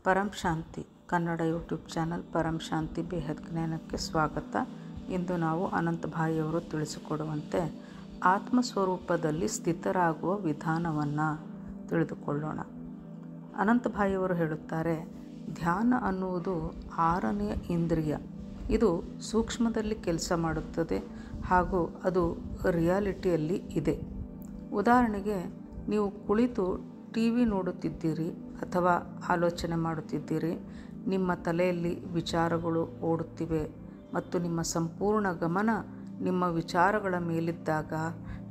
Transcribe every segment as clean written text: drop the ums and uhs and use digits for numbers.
ಪರಂ ಶಾಂತಿ Kannada YouTube channel ಪರಂ ಶಾಂತಿ ಬೇಹದ್ ಜ್ಞಾನಕ್ಕೆ ಸ್ವಾಗತ. ಇಂದು ನಾವು ಅನಂತ ಭಾಯಿಯವರು ತಿಳಿಸಿಕೊಡುವಂತೆ ಆತ್ಮಸ್ವರೂಪದಲ್ಲಿ ಸ್ಥಿತರಾಗುವ ವಿಧಾನವನ್ನು ತಿಳಿದುಕೊಳ್ಳೋಣ. ಅನಂತ ಭಾಯಿಯವರು ಹೇಳುತ್ತಾರೆ, ಧ್ಯಾನ ಅನ್ನುವುದು 6ನೇ ಇಂದ್ರಿಯ. ಇದು ಸೂಕ್ಷ್ಮದಲ್ಲಿ ಕೆಲಸ ಮಾಡುತ್ತದೆ ಹಾಗೂ ಅದು ರಿಯಾಲಿಟಿಯಲ್ಲಿ ಇದೆ. ಉದಾಹರಣೆಗೆ, ನೀವು ಕುಳಿತು TV ನೋಡುತ್ತಿದ್ದೀರಿ ಅಥವಾ ಆಲೋಚನೆ ಮಾಡುತ್ತಿದ್ದೀರಿ. ನಿಮ್ಮ ತಲೆಯಲ್ಲಿ ವಿಚಾರಗಳು ಓಡುತ್ತಿವೆ ಮತ್ತು ನಿಮ್ಮ ಸಂಪೂರ್ಣ ಗಮನ ನಿಮ್ಮ ವಿಚಾರಗಳ ಮೇಲಿದ್ದಾಗ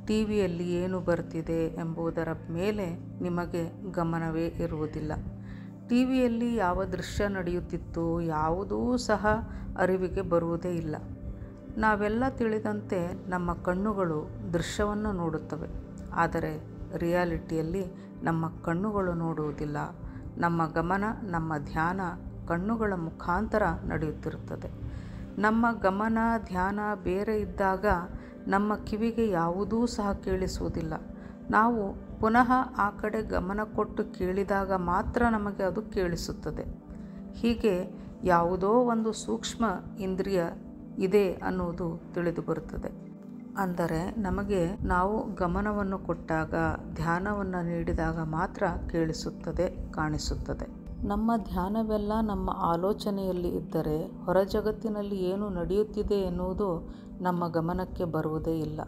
TVಯಲ್ಲಿ ಏನು ಬರ್ತಿದೆ ಎಂಬುದರ ಮೇಲೆ ನಿಮಗೆ ಗಮನವೇ ಇರುವುದಿಲ್ಲ. TVಯಲ್ಲಿ ಯಾವ ದೃಶ್ಯ ನಡೆಯುತ್ತಿತ್ತು ಯಾವುದೂ ಸಹ ಅರಿವಿಗೆ ಬರುವುದೇ ಇಲ್ಲ. ನಾವೆಲ್ಲ ತಿಳಿದಂತೆ ನಮ್ಮ ಕಣ್ಣುಗಳು ದೃಶ್ಯವನ್ನು ನೋಡುತ್ತವೆ, ಆದರೆ ರಿಯಾಲಿಟಿಯಲ್ಲಿ ನಮ್ಮ ಕಣ್ಣುಗಳು ನೋಡುವುದಿಲ್ಲ. ನಮ್ಮ ಗಮನ, ನಮ್ಮ ಧ್ಯಾನ ಕಣ್ಣುಗಳ ಮುಖಾಂತರ ನಡೆಯುತ್ತಿರುತ್ತದೆ. ನಮ್ಮ ಗಮನ ಧ್ಯಾನ ಬೇರೆ ಇದ್ದಾಗ ನಮ್ಮ ಕಿವಿಗೆ ಯಾವುದೂ ಸಹ ಕೇಳಿಸುವುದಿಲ್ಲ. ನಾವು ಪುನಃ ಆ ಕಡೆ ಗಮನ ಕೊಟ್ಟು ಕೇಳಿದಾಗ ಮಾತ್ರ ನಮಗೆ ಅದು ಕೇಳಿಸುತ್ತದೆ. ಹೀಗೆ ಯಾವುದೋ ಒಂದು ಸೂಕ್ಷ್ಮ ಇಂದ್ರಿಯ ಇದೆ ಅನ್ನುವುದು ತಿಳಿದು ಬರುತ್ತದೆ. ಅಂದರೆ ನಮಗೆ ನಾವು ಗಮನವನ್ನು ಕೊಟ್ಟಾಗ, ಧ್ಯಾನವನ್ನು ನೀಡಿದಾಗ ಮಾತ್ರ ಕೇಳಿಸುತ್ತದೆ, ಕಾಣಿಸುತ್ತದೆ. ನಮ್ಮ ಧ್ಯಾನವೆಲ್ಲ ನಮ್ಮ ಆಲೋಚನೆಯಲ್ಲಿ ಇದ್ದರೆ ಹೊರ ಜಗತ್ತಿನಲ್ಲಿ ಏನು ನಡೆಯುತ್ತಿದೆ ಎನ್ನುವುದು ನಮ್ಮ ಗಮನಕ್ಕೆ ಬರುವುದೇ ಇಲ್ಲ.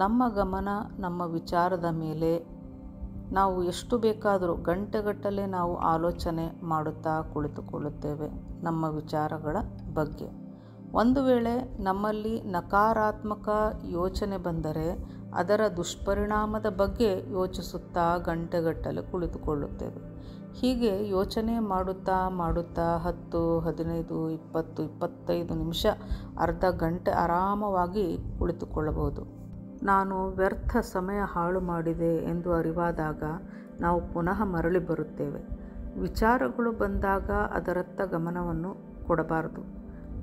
ನಮ್ಮ ಗಮನ ನಮ್ಮ ವಿಚಾರದ ಮೇಲೆ. ನಾವು ಎಷ್ಟು ಬೇಕಾದರೂ ಗಂಟೆಗಟ್ಟಲೆ ನಾವು ಆಲೋಚನೆ ಮಾಡುತ್ತಾ ಕುಳಿತುಕೊಳ್ಳುತ್ತೇವೆ ನಮ್ಮ ವಿಚಾರಗಳ ಬಗ್ಗೆ. ಒಂದು ವೇಳೆ ನಮ್ಮಲ್ಲಿ ನಕಾರಾತ್ಮಕ ಯೋಚನೆ ಬಂದರೆ ಅದರ ದುಷ್ಪರಿಣಾಮದ ಬಗ್ಗೆ ಯೋಚಿಸುತ್ತಾ ಗಂಟೆಗಟ್ಟಲೆ ಕುಳಿತುಕೊಳ್ಳುತ್ತೇವೆ. ಹೀಗೆ ಯೋಚನೆ ಮಾಡುತ್ತಾ 10, 15, 20, 25 ನಿಮಿಷ, ಅರ್ಧ ಗಂಟೆ ಆರಾಮವಾಗಿ ಕುಳಿತುಕೊಳ್ಳಬಹುದು. ನಾನು ವ್ಯರ್ಥ ಸಮಯ ಹಾಳು ಮಾಡಿದೆ ಎಂದು ಅರಿವಾದಾಗ ನಾವು ಪುನಃ ಮರಳಿ ಬರುತ್ತೇವೆ. ವಿಚಾರಗಳು ಬಂದಾಗ ಅದರತ್ತ ಗಮನವನ್ನು ಕೊಡಬಾರದು.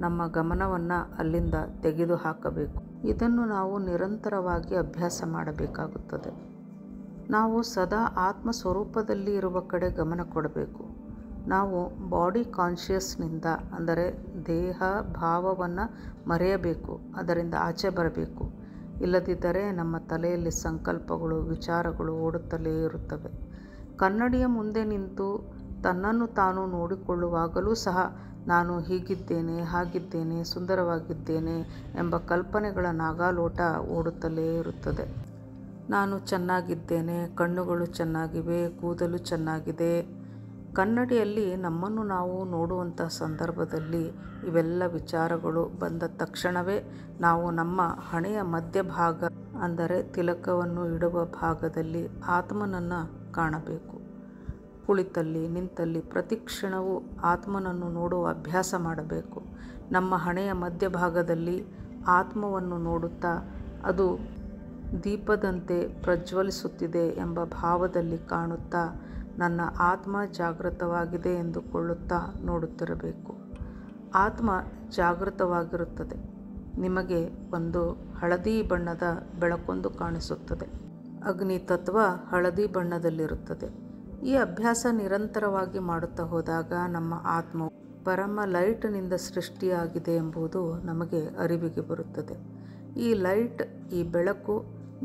ನಮ್ಮ ಗಮನವನ್ನು ಅಲ್ಲಿಂದ ತೆಗೆದು ಹಾಕಬೇಕು. ಇದನ್ನು ನಾವು ನಿರಂತರವಾಗಿ ಅಭ್ಯಾಸ ಮಾಡಬೇಕಾಗುತ್ತದೆ. ನಾವು ಸದಾ ಆತ್ಮ ಸ್ವರೂಪದಲ್ಲಿ ಇರುವ ಕಡೆ ಗಮನ ಕೊಡಬೇಕು. ನಾವು ಬಾಡಿ ಕಾನ್ಷಿಯಸ್ನಿಂದ, ಅಂದರೆ ದೇಹ ಭಾವವನ್ನು ಮರೆಯಬೇಕು, ಅದರಿಂದ ಆಚೆ ಬರಬೇಕು. ಇಲ್ಲದಿದ್ದರೆ ನಮ್ಮ ತಲೆಯಲ್ಲಿ ಸಂಕಲ್ಪಗಳು ವಿಚಾರಗಳು ಓಡುತ್ತಲೇ ಇರುತ್ತವೆ. ಕನ್ನಡಿಯ ಮುಂದೆ ನಿಂತು ತನ್ನನ್ನು ತಾನು ನೋಡಿಕೊಳ್ಳುವಾಗಲೂ ಸಹ ನಾನು ಹೀಗಿದ್ದೇನೆ, ಹಾಗಿದ್ದೇನೆ, ಸುಂದರವಾಗಿದ್ದೇನೆ ಎಂಬ ಕಲ್ಪನೆಗಳ ನಾಗಾಲೋಟ ಓಡುತ್ತಲೇ ಇರುತ್ತದೆ. ನಾನು ಚೆನ್ನಾಗಿದ್ದೇನೆ, ಕಣ್ಣುಗಳು ಚೆನ್ನಾಗಿವೆ, ಕೂದಲು ಚೆನ್ನಾಗಿದೆ. ಕನ್ನಡಿಯಲ್ಲಿ ನಮ್ಮನ್ನು ನಾವು ನೋಡುವಂಥ ಸಂದರ್ಭದಲ್ಲಿ ಇವೆಲ್ಲ ವಿಚಾರಗಳು ಬಂದ ತಕ್ಷಣವೇ ನಾವು ನಮ್ಮ ಹಣೆಯ ಮಧ್ಯಭಾಗ, ಅಂದರೆ ತಿಲಕವನ್ನು ಇಡುವ ಭಾಗದಲ್ಲಿ ಆತ್ಮನನ್ನು ಕಾಣಬೇಕು. ಕುಳಿತಲ್ಲಿ ನಿಂತಲ್ಲಿ ಪ್ರತಿ ಕ್ಷಣವೂ ಆತ್ಮನನ್ನು ನೋಡುವ ಅಭ್ಯಾಸ ಮಾಡಬೇಕು. ನಮ್ಮ ಹಣೆಯ ಮಧ್ಯಭಾಗದಲ್ಲಿ ಆತ್ಮವನ್ನು ನೋಡುತ್ತಾ ಅದು ದೀಪದಂತೆ ಪ್ರಜ್ವಲಿಸುತ್ತಿದೆ ಎಂಬ ಭಾವದಲ್ಲಿ ಕಾಣುತ್ತಾ ನನ್ನ ಆತ್ಮ ಜಾಗೃತವಾಗಿದೆ ಎಂದುಕೊಳ್ಳುತ್ತಾ ನೋಡುತ್ತಿರಬೇಕು. ಆತ್ಮ ಜಾಗೃತವಾಗಿರುತ್ತದೆ. ನಿಮಗೆ ಒಂದು ಹಳದಿ ಬಣ್ಣದ ಬೆಳಕೊಂದು ಕಾಣಿಸುತ್ತದೆ. ಅಗ್ನಿ ತತ್ವ ಹಳದಿ ಬಣ್ಣದಲ್ಲಿರುತ್ತದೆ. ಈ ಅಭ್ಯಾಸ ನಿರಂತರವಾಗಿ ಮಾಡುತ್ತಾ ಹೋದಾಗ ನಮ್ಮ ಆತ್ಮವು ಪರಮ ಲೈಟ್ನಿಂದ ಸೃಷ್ಟಿಯಾಗಿದೆ ಎಂಬುದು ನಮಗೆ ಅರಿವಿಗೆ ಬರುತ್ತದೆ. ಈ ಲೈಟ್, ಈ ಬೆಳಕು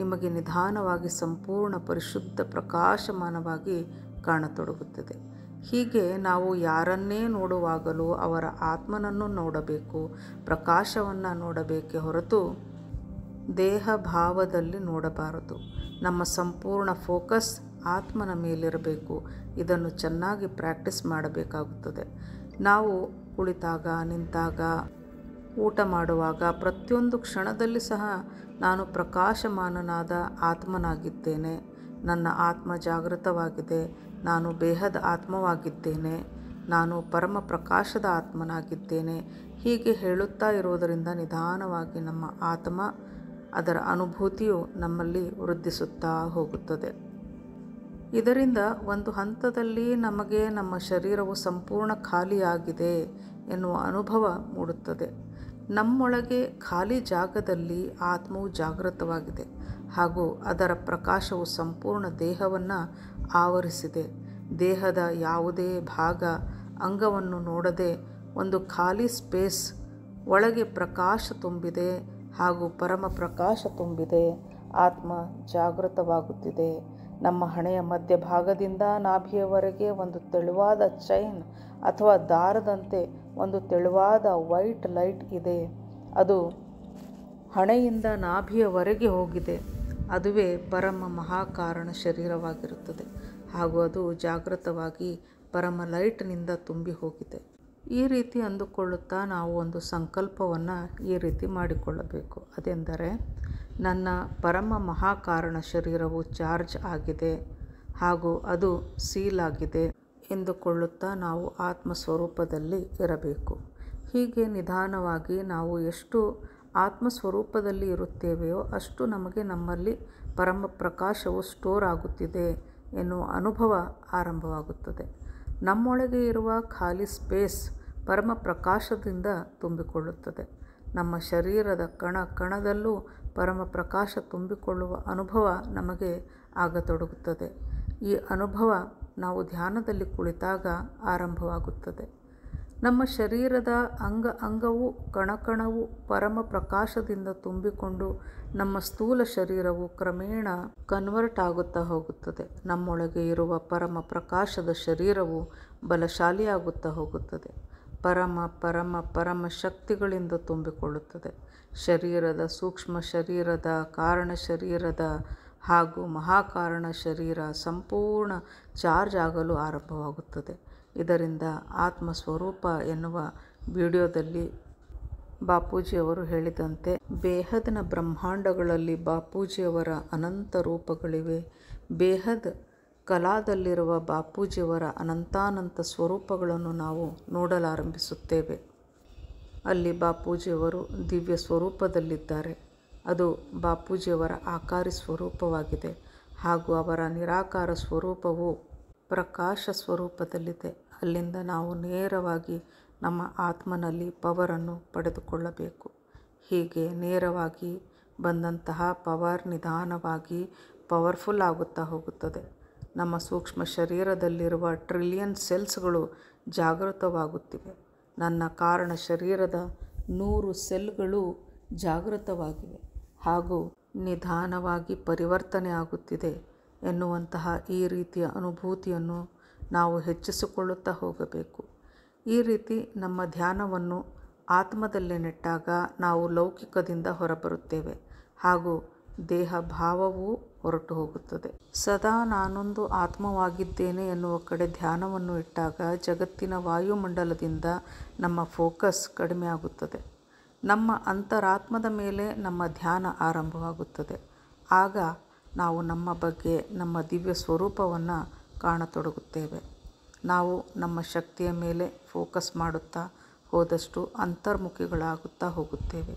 ನಿಮಗೆ ನಿಧಾನವಾಗಿ ಸಂಪೂರ್ಣ ಪರಿಶುದ್ಧ ಪ್ರಕಾಶಮಾನವಾಗಿ ಕಾಣತೊಡಗುತ್ತದೆ. ಹೀಗೆ ನಾವು ಯಾರನ್ನೇ ನೋಡುವಾಗಲೂ ಅವರ ಆತ್ಮನನ್ನು ನೋಡಬೇಕು, ಪ್ರಕಾಶವನ್ನು ನೋಡಬೇಕೇ ಹೊರತು ದೇಹ ಭಾವದಲ್ಲಿ ನೋಡಬಾರದು. ನಮ್ಮ ಸಂಪೂರ್ಣ ಫೋಕಸ್ ಆತ್ಮನ ಮೇಲಿರಬೇಕು. ಇದನ್ನು ಚೆನ್ನಾಗಿ ಪ್ರಾಕ್ಟೀಸ್ ಮಾಡಬೇಕಾಗುತ್ತದೆ. ನಾವು ಕುಳಿತಾಗ, ನಿಂತಾಗ, ಊಟ ಮಾಡುವಾಗ, ಪ್ರತಿಯೊಂದು ಕ್ಷಣದಲ್ಲಿ ಸಹ ನಾನು ಪ್ರಕಾಶಮಾನನಾದ ಆತ್ಮನಾಗಿದ್ದೇನೆ, ನನ್ನ ಆತ್ಮ ಜಾಗೃತವಾಗಿದೆ, ನಾನು ಬೇಹದ ಆತ್ಮವಾಗಿದ್ದೇನೆ, ನಾನು ಪರಮ ಪ್ರಕಾಶದ ಆತ್ಮನಾಗಿದ್ದೇನೆ. ಹೀಗೆ ಹೇಳುತ್ತಾ ಇರುವುದರಿಂದ ನಿಧಾನವಾಗಿ ನಮ್ಮ ಆತ್ಮ, ಅದರ ಅನುಭೂತಿಯು ನಮ್ಮಲ್ಲಿ ವೃದ್ಧಿಸುತ್ತಾ ಹೋಗುತ್ತದೆ. ಇದರಿಂದ ಒಂದು ಹಂತದಲ್ಲಿ ನಮಗೆ ನಮ್ಮ ಶರೀರವು ಸಂಪೂರ್ಣ ಖಾಲಿಯಾಗಿದೆ ಎನ್ನುವ ಅನುಭವ ಮೂಡುತ್ತದೆ. ನಮ್ಮೊಳಗೆ ಖಾಲಿ ಜಾಗದಲ್ಲಿ ಆತ್ಮವು ಜಾಗೃತವಾಗಿದೆ ಹಾಗೂ ಅದರ ಪ್ರಕಾಶವು ಸಂಪೂರ್ಣ ದೇಹವನ್ನು ಆವರಿಸಿದೆ. ದೇಹದ ಯಾವುದೇ ಭಾಗ ಅಂಗವನ್ನು ನೋಡದೆ ಒಂದು ಖಾಲಿ ಸ್ಪೇಸ್, ಒಳಗೆ ಪ್ರಕಾಶ ತುಂಬಿದೆ ಹಾಗೂ ಪರಮ ಪ್ರಕಾಶ ತುಂಬಿದೆ. ಆತ್ಮ ಜಾಗೃತವಾಗುತ್ತಿದೆ. ನಮ್ಮ ಹಣೆಯ ಮಧ್ಯಭಾಗದಿಂದ ನಾಭಿಯವರೆಗೆ ಒಂದು ತೆಳುವಾದ ಚೈನ್ ಅಥವಾ ದಾರದಂತೆ ಒಂದು ತೆಳುವಾದ ವೈಟ್ ಲೈಟ್ ಇದೆ. ಅದು ಹಣೆಯಿಂದ ನಾಭಿಯವರೆಗೆ ಹೋಗಿದೆ. ಅದುವೇ ಪರಮ ಮಹಾಕಾರಣ ಶರೀರವಾಗಿರುತ್ತದೆ ಹಾಗೂ ಅದು ಜಾಗೃತವಾಗಿ ಪರಮ ಲೈಟ್ನಿಂದ ತುಂಬಿ ಹೋಗಿದೆ. ಈ ರೀತಿ ಅಂದುಕೊಳ್ಳುತ್ತಾ ನಾವು ಒಂದು ಸಂಕಲ್ಪವನ್ನು ಈ ರೀತಿ ಮಾಡಿಕೊಳ್ಳಬೇಕು. ಅದೆಂದರೆ, ನನ್ನ ಪರಮ ಮಹಾಕಾರಣ ಶರೀರವು ಚಾರ್ಜ್ ಆಗಿದೆ ಹಾಗೂ ಅದು ಸೀಲ್ ಆಗಿದೆ ಎಂದುಕೊಳ್ಳುತ್ತಾ ನಾವು ಆತ್ಮಸ್ವರೂಪದಲ್ಲಿ ಇರಬೇಕು. ಹೀಗೆ ನಿಧಾನವಾಗಿ ನಾವು ಎಷ್ಟು ಆತ್ಮಸ್ವರೂಪದಲ್ಲಿ ಇರುತ್ತೇವೆಯೋ ಅಷ್ಟು ನಮಗೆ ನಮ್ಮಲ್ಲಿ ಪರಮ ಪ್ರಕಾಶವು ಸ್ಟೋರ್ ಆಗುತ್ತಿದೆ ಎನ್ನುವ ಅನುಭವ ಆರಂಭವಾಗುತ್ತದೆ. ನಮ್ಮೊಳಗೆ ಇರುವ ಖಾಲಿ ಸ್ಪೇಸ್ ಪರಮ ಪ್ರಕಾಶದಿಂದ ತುಂಬಿಕೊಳ್ಳುತ್ತದೆ. ನಮ್ಮ ಶರೀರದ ಕಣ ಕಣದಲ್ಲೂ ಪರಮ ಪ್ರಕಾಶ ತುಂಬಿಕೊಳ್ಳುವ ಅನುಭವ ನಮಗೆ ಆಗತೊಡಗುತ್ತದೆ. ಈ ಅನುಭವ ನಾವು ಧ್ಯಾನದಲ್ಲಿ ಕುಳಿತಾಗ ಆರಂಭವಾಗುತ್ತದೆ. ನಮ್ಮ ಶರೀರದ ಅಂಗವು ಕಣಕಣವು ಪರಮ ಪ್ರಕಾಶದಿಂದ ತುಂಬಿಕೊಂಡು ನಮ್ಮ ಸ್ಥೂಲ ಶರೀರವು ಕ್ರಮೇಣ ಕನ್ವರ್ಟ್ ಆಗುತ್ತಾ ಹೋಗುತ್ತದೆ. ನಮ್ಮೊಳಗೆ ಇರುವ ಪರಮ ಪ್ರಕಾಶದ ಶರೀರವು ಬಲಶಾಲಿಯಾಗುತ್ತಾ ಹೋಗುತ್ತದೆ. ಪರಮ ಪರಮ ಪರಮ ಶಕ್ತಿಗಳಿಂದ ತುಂಬಿಕೊಳ್ಳುತ್ತದೆ. ಶರೀರದ ಸೂಕ್ಷ್ಮ ಶರೀರದ, ಕಾರಣ ಶರೀರದ ಹಾಗೂ ಮಹಾಕಾರಣ ಶರೀರ ಸಂಪೂರ್ಣ ಚಾರ್ಜ್ ಆಗಲು ಆರಂಭವಾಗುತ್ತದೆ. ಇದರಿಂದ ಆತ್ಮಸ್ವರೂಪ ಎನ್ನುವ ವಿಡಿಯೋದಲ್ಲಿ ಬಾಪೂಜಿಯವರು ಹೇಳಿದಂತೆ ಬೇಹದ್ನ ಬ್ರಹ್ಮಾಂಡಗಳಲ್ಲಿ ಬಾಪೂಜಿಯವರ ಅನಂತ ರೂಪಗಳಿವೆ. ಬೇಹದ್ ಕಲಾದಲ್ಲಿರುವ ಬಾಪೂಜಿಯವರ ಅನಂತಾನಂತ ಸ್ವರೂಪಗಳನ್ನು ನಾವು ನೋಡಲಾರಂಭಿಸುತ್ತೇವೆ. ಅಲ್ಲಿ ಬಾಪೂಜಿಯವರು ದಿವ್ಯ ಸ್ವರೂಪದಲ್ಲಿದ್ದಾರೆ. ಅದು ಬಾಪೂಜಿಯವರ ಆಕಾರಿ ಸ್ವರೂಪವಾಗಿದೆ ಹಾಗೂ ಅವರ ನಿರಾಕಾರ ಸ್ವರೂಪವು ಪ್ರಕಾಶ ಸ್ವರೂಪದಲ್ಲಿದೆ. ಅಲ್ಲಿಂದ ನಾವು ನೇರವಾಗಿ ನಮ್ಮ ಆತ್ಮನಲ್ಲಿ ಪವರನ್ನು ಪಡೆದುಕೊಳ್ಳಬೇಕು. ಹೀಗೆ ನೇರವಾಗಿ ಬಂದಂತಹ ಪವರ್ ನಿಧಾನವಾಗಿ ಪವರ್ಫುಲ್ ಆಗುತ್ತಾ ಹೋಗುತ್ತದೆ. ನಮ್ಮ ಸೂಕ್ಷ್ಮ ಶರೀರದಲ್ಲಿರುವ ಟ್ರಿಲಿಯನ್ ಸೆಲ್ಸ್ಗಳು ಜಾಗೃತವಾಗುತ್ತಿವೆ. ನನ್ನ ಕಾರಣ ಶರೀರದ 100 ಸೆಲ್ಗಳು ಜಾಗೃತವಾಗಿವೆ ಹಾಗೂ ನಿಧಾನವಾಗಿ ಪರಿವರ್ತನೆ ಆಗುತ್ತಿದೆ ಎನ್ನುವಂತಹ ಈ ರೀತಿಯ ಅನುಭೂತಿಯನ್ನು ನಾವು ಹೆಚ್ಚಿಸಿಕೊಳ್ಳುತ್ತಾ ಹೋಗಬೇಕು. ಈ ರೀತಿ ನಮ್ಮ ಧ್ಯಾನವನ್ನು ಆತ್ಮದಲ್ಲೇ ನೆಟ್ಟಾಗ ನಾವು ಲೌಕಿಕದಿಂದ ಹೊರಬರುತ್ತೇವೆ ಹಾಗೂ ದೇಹ ಭಾವವೂ ಹೊರಟು ಹೋಗುತ್ತದೆ. ಸದಾ ನಾನೊಂದು ಆತ್ಮವಾಗಿದ್ದೇನೆ ಎನ್ನುವ ಕಡೆ ಧ್ಯಾನವನ್ನು ಇಟ್ಟಾಗ ಜಗತ್ತಿನ ವಾಯುಮಂಡಲದಿಂದ ನಮ್ಮ ಫೋಕಸ್ ಕಡಿಮೆ ಆಗುತ್ತದೆ. ನಮ್ಮ ಅಂತರಾತ್ಮದ ಮೇಲೆ ನಮ್ಮ ಧ್ಯಾನ ಆರಂಭವಾಗುತ್ತದೆ. ಆಗ ನಾವು ನಮ್ಮ ಬಗ್ಗೆ, ನಮ್ಮ ದಿವ್ಯ ಸ್ವರೂಪವನ್ನು ಕಾಣತೊಡಗುತ್ತೇವೆ. ನಾವು ನಮ್ಮ ಶಕ್ತಿಯ ಮೇಲೆ ಫೋಕಸ್ ಮಾಡುತ್ತಾ ಹೋದಷ್ಟು ಅಂತರ್ಮುಖಿಗಳಾಗುತ್ತಾ ಹೋಗುತ್ತೇವೆ.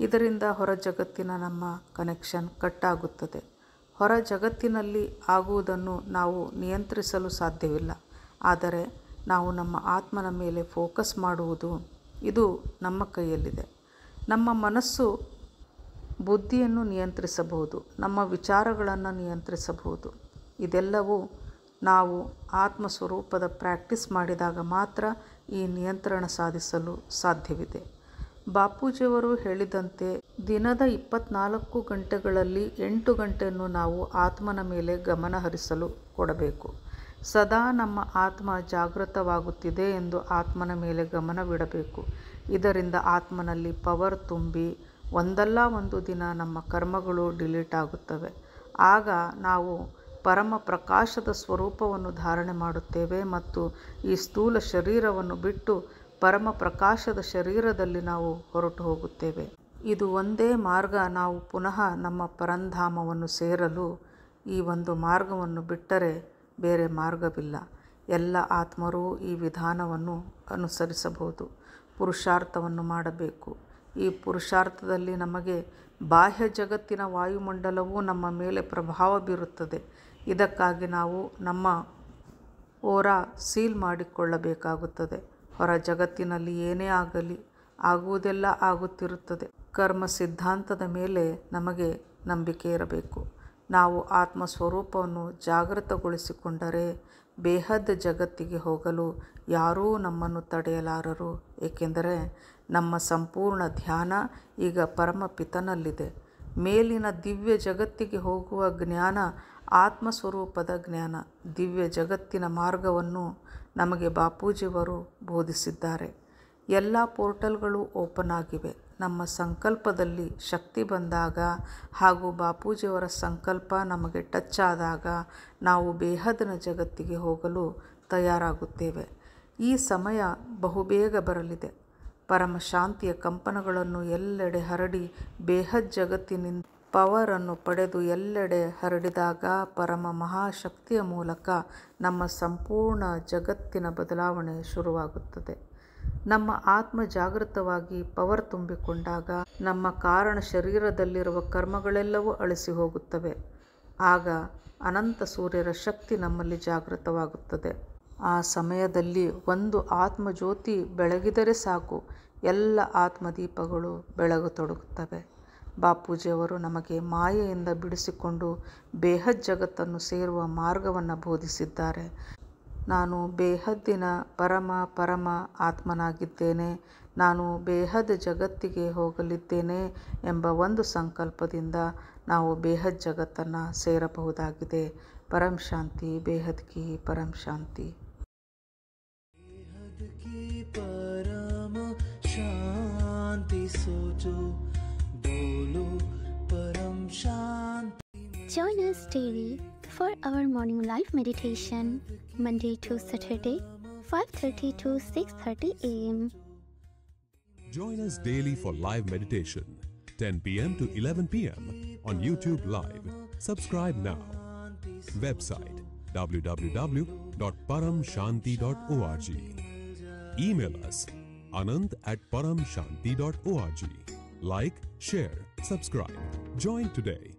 ಇದರಿಂದ ಹೊರ ಜಗತ್ತಿನ ನಮ್ಮ ಕನೆಕ್ಷನ್ ಕಟ್ ಆಗುತ್ತದೆ. ಹೊರ ಜಗತ್ತಿನಲ್ಲಿ ಆಗುವುದನ್ನು ನಾವು ನಿಯಂತ್ರಿಸಲು ಸಾಧ್ಯವಿಲ್ಲ. ಆದರೆ ನಾವು ನಮ್ಮ ಆತ್ಮನ ಮೇಲೆ ಫೋಕಸ್ ಮಾಡುವುದು ಇದು ನಮ್ಮ ಕೈಯಲ್ಲಿದೆ. ನಮ್ಮ ಮನಸ್ಸು ಬುದ್ಧಿಯನ್ನು ನಿಯಂತ್ರಿಸಬಹುದು, ನಮ್ಮ ವಿಚಾರಗಳನ್ನು ನಿಯಂತ್ರಿಸಬಹುದು. ಇದೆಲ್ಲವೂ ನಾವು ಆತ್ಮಸ್ವರೂಪದ ಪ್ರಾಕ್ಟೀಸ್ ಮಾಡಿದಾಗ ಮಾತ್ರ ಈ ನಿಯಂತ್ರಣ ಸಾಧಿಸಲು ಸಾಧ್ಯವಿದೆ. ಬಾಪೂಜಿಯವರು ಹೇಳಿದಂತೆ ದಿನದ 24 ಗಂಟೆಗಳಲ್ಲಿ 8 ಗಂಟೆಯನ್ನು ನಾವು ಆತ್ಮನ ಮೇಲೆ ಗಮನ ಹರಿಸಲು ಕೊಡಬೇಕು. ಸದಾ ನಮ್ಮ ಆತ್ಮ ಜಾಗೃತವಾಗುತ್ತಿದೆ ಎಂದು ಆತ್ಮನ ಮೇಲೆ ಗಮನವಿಡಬೇಕು. ಇದರಿಂದ ಆತ್ಮನಲ್ಲಿ ಪವರ್ ತುಂಬಿ ಒಂದಲ್ಲ ಒಂದು ದಿನ ನಮ್ಮ ಕರ್ಮಗಳು ಡಿಲೀಟ್ ಆಗುತ್ತವೆ. ಆಗ ನಾವು ಪರಮ ಪ್ರಕಾಶದ ಸ್ವರೂಪವನ್ನು ಧಾರಣೆ ಮಾಡುತ್ತೇವೆ ಮತ್ತು ಈ ಸ್ಥೂಲ ಶರೀರವನ್ನು ಬಿಟ್ಟು ಪರಮ ಪ್ರಕಾಶದ ಶರೀರದಲ್ಲಿ ನಾವು ಹೊರಟು ಹೋಗುತ್ತೇವೆ. ಇದು ಒಂದೇ ಮಾರ್ಗ ನಾವು ಪುನಃ ನಮ್ಮ ಪರಂಧಾಮವನ್ನು ಸೇರಲು. ಈ ಒಂದು ಮಾರ್ಗವನ್ನು ಬಿಟ್ಟರೆ ಬೇರೆ ಮಾರ್ಗವಿಲ್ಲ. ಎಲ್ಲ ಆತ್ಮರೂ ಈ ವಿಧಾನವನ್ನು ಅನುಸರಿಸಬಹುದು. ಪುರುಷಾರ್ಥವನ್ನು ಮಾಡಬೇಕು. ಈ ಪುರುಷಾರ್ಥದಲ್ಲಿ ನಮಗೆ ಬಾಹ್ಯ ಜಗತ್ತಿನ ವಾಯುಮಂಡಲವು ನಮ್ಮ ಮೇಲೆ ಪ್ರಭಾವ ಬೀರುತ್ತದೆ. ಇದಕ್ಕಾಗಿ ನಾವು ನಮ್ಮ ಓರಾ ಸೀಲ್ ಮಾಡಿಕೊಳ್ಳಬೇಕಾಗುತ್ತದೆ. ಹೊರ ಜಗತ್ತಿನಲ್ಲಿ ಏನೇ ಆಗಲಿ ಆಗುವುದೆಲ್ಲ ಆಗುತ್ತಿರುತ್ತದೆ. ಕರ್ಮ ಸಿದ್ಧಾಂತದ ಮೇಲೆ ನಮಗೆ ನಂಬಿಕೆ ಇರಬೇಕು. ನಾವು ಆತ್ಮಸ್ವರೂಪವನ್ನು ಜಾಗೃತಗೊಳಿಸಿಕೊಂಡರೆ ಬೇಹದ್ ಜಗತ್ತಿಗೆ ಹೋಗಲು ಯಾರೂ ನಮ್ಮನ್ನು ತಡೆಯಲಾರರು, ಏಕೆಂದರೆ ನಮ್ಮ ಸಂಪೂರ್ಣ ಧ್ಯಾನ ಈಗ ಪರಮಪಿತನಲ್ಲಿದೆ. ಮೇಲಿನ ದಿವ್ಯ ಜಗತ್ತಿಗೆ ಹೋಗುವ ಜ್ಞಾನ ಆತ್ಮಸ್ವರೂಪದ ಜ್ಞಾನ. ದಿವ್ಯ ಜಗತ್ತಿನ ಮಾರ್ಗವನ್ನು ನಮಗೆ ಬಾಪೂಜಿಯವರು ಬೋಧಿಸಿದ್ದಾರೆ. ಎಲ್ಲ ಪೋರ್ಟಲ್ಗಳು ಓಪನ್ ಆಗಿವೆ. ನಮ್ಮ ಸಂಕಲ್ಪದಲ್ಲಿ ಶಕ್ತಿ ಬಂದಾಗ ಹಾಗೂ ಬಾಪೂಜಿಯವರ ಸಂಕಲ್ಪ ನಮಗೆ ಟಚ್ ಆದಾಗ ನಾವು ಬೇಹದ್ನ ಜಗತ್ತಿಗೆ ಹೋಗಲು ತಯಾರಾಗುತ್ತೇವೆ. ಈ ಸಮಯ ಬಹುಬೇಗ ಬರಲಿದೆ. ಪರಮ ಶಾಂತಿಯ ಕಂಪನಗಳನ್ನು ಎಲ್ಲೆಡೆ ಹರಡಿ ಬೇಹದ್ ಜಗತ್ತಿನಿಂದ ಪವರನ್ನು ಪಡೆದು ಎಲ್ಲೆಡೆ ಹರಡಿದಾಗ ಪರಮ ಮಹಾಶಕ್ತಿಯ ಮೂಲಕ ನಮ್ಮ ಸಂಪೂರ್ಣ ಜಗತ್ತಿನ ಬದಲಾವಣೆ ಶುರುವಾಗುತ್ತದೆ. ನಮ್ಮ ಆತ್ಮ ಜಾಗೃತವಾಗಿ ಪವರ್ ತುಂಬಿಕೊಂಡಾಗ ನಮ್ಮ ಕಾರಣ ಶರೀರದಲ್ಲಿರುವ ಕರ್ಮಗಳೆಲ್ಲವೂ ಅಳಿಸಿ ಹೋಗುತ್ತವೆ. ಆಗ ಅನಂತ ಸೂರ್ಯರ ಶಕ್ತಿ ನಮ್ಮಲ್ಲಿ ಜಾಗೃತವಾಗುತ್ತದೆ. ಆ ಸಮಯದಲ್ಲಿ ಒಂದು ಆತ್ಮಜ್ಯೋತಿ ಬೆಳಗಿದರೆ ಸಾಕು, ಎಲ್ಲ ಆತ್ಮದೀಪಗಳು ಬೆಳಗತೊಡಗುತ್ತವೆ. ಬಾಪೂಜಿಯವರು ನಮಗೆ ಮಾಯೆಯಿಂದ ಬಿಡಿಸಿಕೊಂಡು ಬೇಹದ್ ಜಗತ್ತನ್ನು ಸೇರುವ ಮಾರ್ಗವನ್ನು ಬೋಧಿಸಿದ್ದಾರೆ. ನಾನು ಬೇಹದ್ದಿನ ಪರಮ ಆತ್ಮನಾಗಿದ್ದೇನೆ, ನಾನು ಬೇಹದ್ ಜಗತ್ತಿಗೆ ಹೋಗಲಿದ್ದೇನೆ ಎಂಬ ಒಂದು ಸಂಕಲ್ಪದಿಂದ ನಾವು ಬೇಹದ್ ಜಗತ್ತನ್ನು ಸೇರಬಹುದಾಗಿದೆ. ಪರಂ ಶಾಂತಿ. ಬೇಹದ್ ಕಿ ಪರಂ ಶಾಂತಿ. ಬೇಹದ್ ಕಿ ಪರಮ ಶಾಂತಿ ಸೋಚೋ बोलो परम शांति. Join us daily for our morning live meditation, Monday to Saturday, 5:30 to 6:30 a.m. Join us daily for live meditation, 10 p.m. to 11 p.m. on YouTube Live. Subscribe now. Website www.paramshanti.org. Email us anant@paramshanti.org. Like, share, subscribe. Join today.